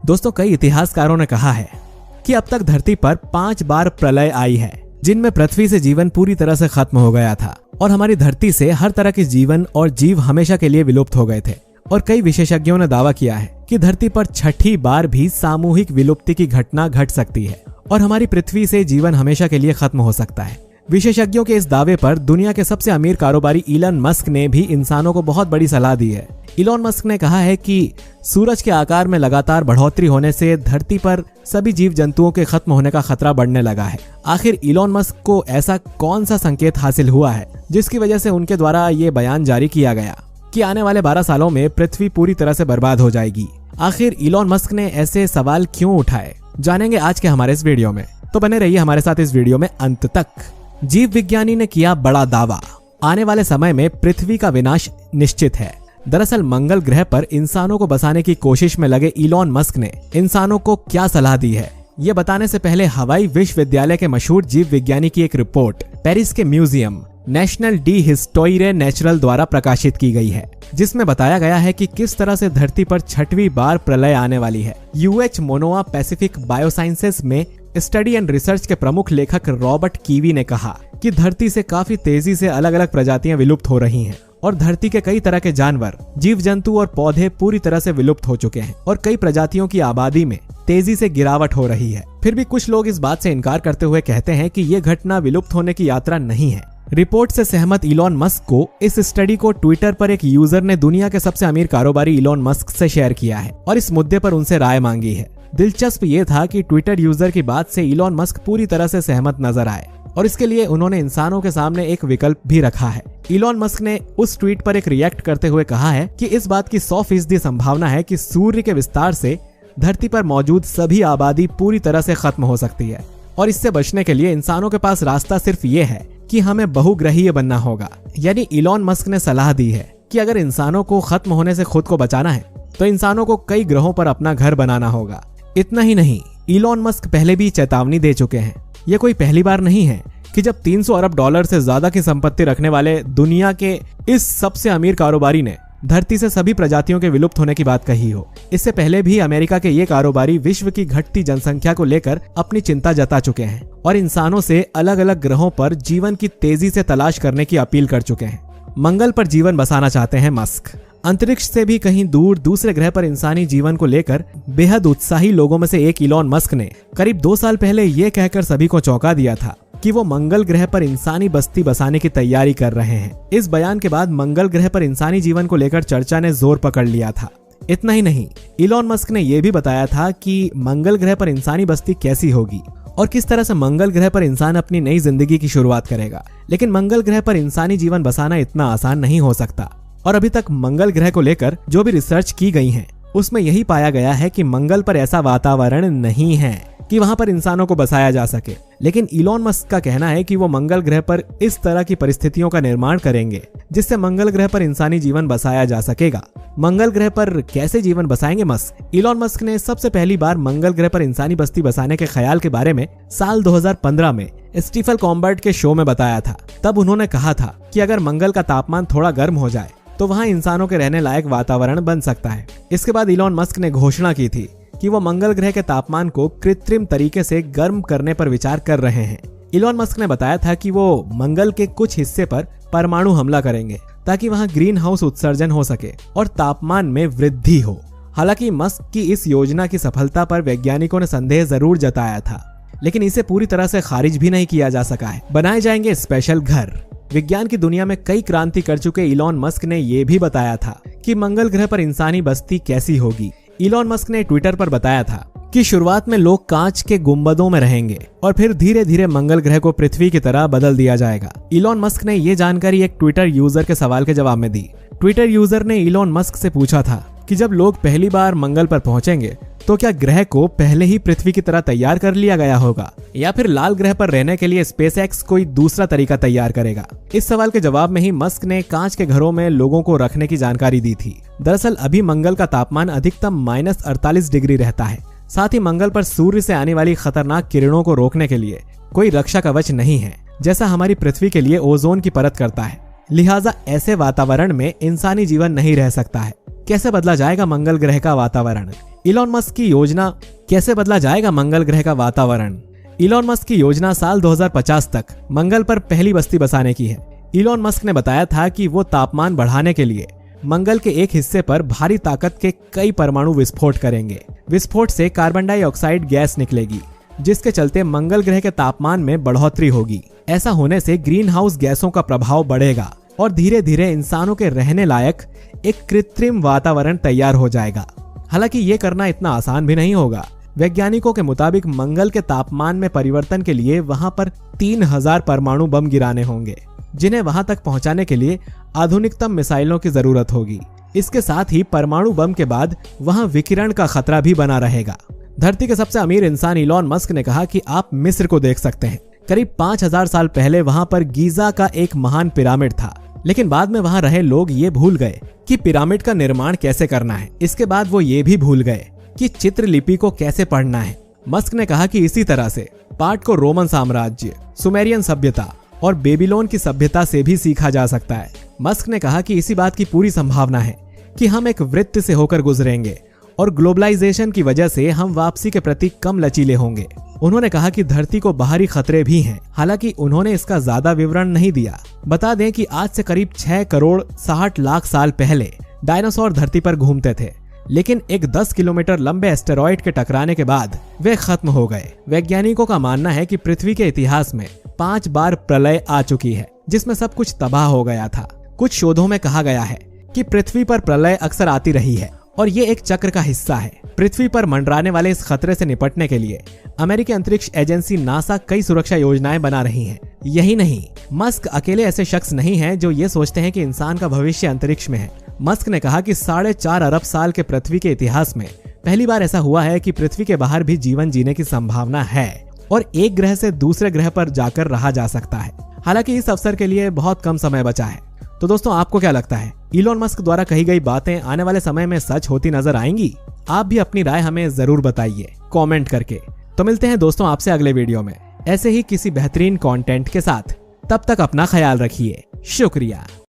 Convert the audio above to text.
दोस्तों, कई इतिहासकारों ने कहा है कि अब तक धरती पर 5 बार प्रलय आई है, जिनमें पृथ्वी से जीवन पूरी तरह से खत्म हो गया था और हमारी धरती से हर तरह के जीवन और जीव हमेशा के लिए विलुप्त हो गए थे। और कई विशेषज्ञों ने दावा किया है कि धरती पर छठी बार भी सामूहिक विलुप्ति की घटना घट सकती है और हमारी पृथ्वी से जीवन हमेशा के लिए खत्म हो सकता है। विशेषज्ञों के इस दावे पर दुनिया के सबसे अमीर कारोबारी इलॉन मस्क ने भी इंसानों को बहुत बड़ी सलाह दी है। इलॉन मस्क ने कहा है कि सूरज के आकार में लगातार बढ़ोतरी होने से धरती पर सभी जीव जंतुओं के खत्म होने का खतरा बढ़ने लगा है। आखिर इलॉन मस्क को ऐसा कौन सा संकेत हासिल हुआ है जिसकी वजह से उनके द्वारा ये बयान जारी किया गया कि आने वाले 12 सालों में पृथ्वी पूरी तरह से बर्बाद हो जाएगी? आखिर इलॉन मस्क ने ऐसे सवाल क्यों उठाए, जानेंगे आज के हमारे इस वीडियो में। तो बने रहिए हमारे साथ इस वीडियो में अंत तक। जीव विज्ञानी ने किया बड़ा दावा, आने वाले समय में पृथ्वी का विनाश निश्चित है। दरअसल मंगल ग्रह पर इंसानों को बसाने की कोशिश में लगे इलॉन मस्क ने इंसानों को क्या सलाह दी है, ये बताने से पहले हवाई विश्वविद्यालय के मशहूर जीव विज्ञानी की एक रिपोर्ट पेरिस के म्यूजियम नेशनल डी हिस्टोइरे नेचुरल द्वारा प्रकाशित की गई है, जिसमें बताया गया है कि किस तरह से धरती पर छठवीं बार प्रलय आने वाली है। यूएच मोनोआ पैसिफिक बायोसाइंसेस में स्टडी एंड रिसर्च के प्रमुख लेखक रॉबर्ट कीवी ने कहा कि धरती से काफी तेजी से अलग अलग प्रजातियां विलुप्त हो रही हैं और धरती के कई तरह के जानवर, जीव जंतु और पौधे पूरी तरह से विलुप्त हो चुके हैं और कई प्रजातियों की आबादी में तेजी से गिरावट हो रही है। फिर भी कुछ लोग इस बात से इनकार करते हुए कहते हैं कि ये घटना विलुप्त होने की यात्रा नहीं है। रिपोर्ट से सहमत इलॉन मस्क को इस स्टडी को ट्विटर पर एक यूजर ने दुनिया के सबसे अमीर कारोबारी इलॉन मस्क से शेयर किया है और इस मुद्दे पर उनसे राय मांगी है। दिलचस्प ये था कि ट्विटर यूजर की बात से इलॉन मस्क पूरी तरह से सहमत नजर आए और इसके लिए उन्होंने इंसानों के सामने एक विकल्प भी रखा है। इलॉन मस्क ने उस ट्वीट पर एक रिएक्ट करते हुए कहा है कि इस बात की 100% संभावना है कि सूर्य के विस्तार से धरती पर मौजूद सभी आबादी पूरी तरह से खत्म हो सकती है और इससे बचने के लिए इंसानों के पास रास्ता सिर्फ ये है कि हमें बहुग्रहीय बनना होगा। यानी इलॉन मस्क ने सलाह दी है कि अगर इंसानों को खत्म होने से खुद को बचाना है तो इंसानों को कई ग्रहों पर अपना घर बनाना होगा। इतना ही नहीं, इलॉन मस्क पहले भी चेतावनी दे चुके हैं। ये कोई पहली बार नहीं है कि जब 300 अरब डॉलर से ज्यादा की संपत्ति रखने वाले दुनिया के इस सबसे अमीर कारोबारी ने धरती से सभी प्रजातियों के विलुप्त होने की बात कही हो। इससे पहले भी अमेरिका के ये कारोबारी विश्व की घटती जनसंख्या को लेकर अपनी चिंता जता चुके हैं और इंसानों से अलग अलग ग्रहों पर जीवन की तेजी से तलाश करने की अपील कर चुके हैं। मंगल पर जीवन बसाना चाहते हैं मस्क। अंतरिक्ष से भी कहीं दूर दूसरे ग्रह पर इंसानी जीवन को लेकर बेहद उत्साही लोगों में से एक इलॉन मस्क ने करीब 2 साल पहले ये कहकर सभी को चौंका दिया था कि वो मंगल ग्रह पर इंसानी बस्ती बसाने की तैयारी कर रहे हैं। इस बयान के बाद मंगल ग्रह पर इंसानी जीवन को लेकर चर्चा ने जोर पकड़ लिया था। इतना ही नहीं, इलॉन मस्क ने यह भी बताया था कि मंगल ग्रह पर इंसानी बस्ती कैसी होगी और किस तरह से मंगल ग्रह पर इंसान अपनी नई जिंदगी की शुरुआत करेगा। लेकिन मंगल ग्रह पर इंसानी जीवन बसाना इतना आसान नहीं हो सकता और अभी तक मंगल ग्रह को लेकर जो भी रिसर्च की गई है उसमें यही पाया गया है कि मंगल पर ऐसा वातावरण नहीं है कि वहां पर इंसानों को बसाया जा सके। लेकिन इलॉन मस्क का कहना है कि वो मंगल ग्रह पर इस तरह की परिस्थितियों का निर्माण करेंगे जिससे मंगल ग्रह पर इंसानी जीवन बसाया जा सकेगा। मंगल ग्रह पर कैसे जीवन बसाएंगे मस्क? इलॉन मस्क ने सबसे पहली बार मंगल ग्रह पर इंसानी बस्ती बसाने के ख्याल के बारे में साल 2015 में स्टीफन कॉम्बर्ट के शो में बताया था। तब उन्होंने कहा था कि अगर मंगल का तापमान थोड़ा गर्म हो जाए तो वहां इंसानों के रहने लायक वातावरण बन सकता है। इसके बाद इलॉन मस्क ने घोषणा की थी कि वो मंगल ग्रह के तापमान को कृत्रिम तरीके से गर्म करने पर विचार कर रहे हैं। इलॉन मस्क ने बताया था कि वो मंगल के कुछ हिस्से पर परमाणु हमला करेंगे ताकि वहां ग्रीन हाउस उत्सर्जन हो सके और तापमान में वृद्धि हो। हालांकि मस्क की इस योजना की सफलता पर वैज्ञानिकों ने संदेह जरूर जताया था, लेकिन इसे पूरी तरह से खारिज भी नहीं किया जा सका है। बनाए जाएंगे स्पेशल घर। विज्ञान की दुनिया में कई क्रांति कर चुके इलॉन मस्क ने यह भी बताया था कि मंगल ग्रह पर इंसानी बस्ती कैसी होगी। इलॉन मस्क ने ट्विटर पर बताया था कि शुरुआत में लोग कांच के गुंबदों में रहेंगे और फिर धीरे धीरे मंगल ग्रह को पृथ्वी की तरह बदल दिया जाएगा। इलॉन मस्क ने ये जानकारी एक ट्विटर यूजर के सवाल के जवाब में दी। ट्विटर यूजर ने इलॉन मस्क से पूछा था कि जब लोग पहली बार मंगल पर पहुंचेंगे तो क्या ग्रह को पहले ही पृथ्वी की तरह तैयार कर लिया गया होगा या फिर लाल ग्रह पर रहने के लिए स्पेसएक्स कोई दूसरा तरीका तैयार करेगा। इस सवाल के जवाब में ही मस्क ने कांच के घरों में लोगों को रखने की जानकारी दी थी। दरअसल अभी मंगल का तापमान अधिकतम -48 डिग्री रहता है। साथ ही मंगल पर सूर्य से आने वाली खतरनाक किरणों को रोकने के लिए कोई रक्षा कवच नहीं है, जैसा हमारी पृथ्वी के लिए ओजोन की परत करता है। लिहाजा ऐसे वातावरण में इंसानी जीवन नहीं रह सकता है। कैसे बदला जाएगा मंगल ग्रह का वातावरण? इलॉन मस्क की योजना कैसे बदला जाएगा मंगल ग्रह का वातावरण। इलॉन मस्क की योजना साल 2050 तक मंगल पर पहली बस्ती बसाने की है। इलॉन मस्क ने बताया था कि वो तापमान बढ़ाने के लिए मंगल के एक हिस्से पर भारी ताकत के कई परमाणु विस्फोट करेंगे। विस्फोट से कार्बन डाइऑक्साइड गैस निकलेगी, जिसके चलते मंगल ग्रह के तापमान में बढ़ोतरी होगी। ऐसा होने से ग्रीन हाउस गैसों का प्रभाव बढ़ेगा और धीरे धीरे इंसानों के रहने लायक एक कृत्रिम वातावरण तैयार हो जाएगा। हालांकि ये करना इतना आसान भी नहीं होगा। वैज्ञानिकों के मुताबिक मंगल के तापमान में परिवर्तन के लिए वहां पर 3000 परमाणु बम गिराने होंगे, जिन्हें वहां तक पहुंचाने के लिए आधुनिकतम मिसाइलों की जरूरत होगी। इसके साथ ही परमाणु बम के बाद वहां विकिरण का खतरा भी बना रहेगा। धरती के सबसे अमीर इंसान इलॉन मस्क ने कहा कि आप मिस्र को देख सकते हैं। करीब 5000 साल पहले वहां पर गीजा का एक महान पिरामिड था, लेकिन बाद में वहां रहे लोग ये भूल गए कि पिरामिड का निर्माण कैसे करना है। इसके बाद वो ये भी भूल गए कि चित्रलिपि को कैसे पढ़ना है। मस्क ने कहा कि इसी तरह से पाठ को रोमन साम्राज्य, सुमेरियन सभ्यता और बेबीलोन की सभ्यता से भी सीखा जा सकता है। मस्क ने कहा कि इसी बात की पूरी संभावना है कि हम एक वृत्त से होकर गुजरेंगे और ग्लोबलाइजेशन की वजह से हम वापसी के प्रति कम लचीले होंगे। उन्होंने कहा कि धरती को बाहरी खतरे भी हैं। हालांकि उन्होंने इसका ज्यादा विवरण नहीं दिया। बता दें कि आज से करीब 6 करोड़ 60 लाख साल पहले डायनासोर धरती पर घूमते थे, लेकिन एक 10 किलोमीटर लंबे एस्टेरॉइड के टकराने के बाद वे खत्म हो गए। वैज्ञानिकों का मानना है कि पृथ्वी के इतिहास में 5 बार प्रलय आ चुकी है, जिसमें सब कुछ तबाह हो गया था। कुछ शोधों में कहा गया है कि पृथ्वी पर प्रलय अक्सर आती रही है और ये एक चक्र का हिस्सा है। पृथ्वी पर मंडराने वाले इस खतरे से निपटने के लिए अमेरिकी अंतरिक्ष एजेंसी नासा कई सुरक्षा योजनाएं बना रही है। यही नहीं, मस्क अकेले ऐसे शख्स नहीं हैं जो ये सोचते हैं कि इंसान का भविष्य अंतरिक्ष में है। मस्क ने कहा कि 4.5 अरब साल के पृथ्वी के इतिहास में पहली बार ऐसा हुआ है कि पृथ्वी के बाहर भी जीवन जीने की संभावना है और एक ग्रह से दूसरे ग्रह पर जाकर रहा जा सकता है। हालांकि इस अवसर के लिए बहुत कम समय बचा है। तो दोस्तों, आपको क्या लगता है, इलॉन मस्क द्वारा कही गई बातें आने वाले समय में सच होती नजर आएंगी? आप भी अपनी राय हमें जरूर बताइए कमेंट करके। तो मिलते हैं दोस्तों आपसे अगले वीडियो में ऐसे ही किसी बेहतरीन कंटेंट के साथ। तब तक अपना ख्याल रखिए। शुक्रिया।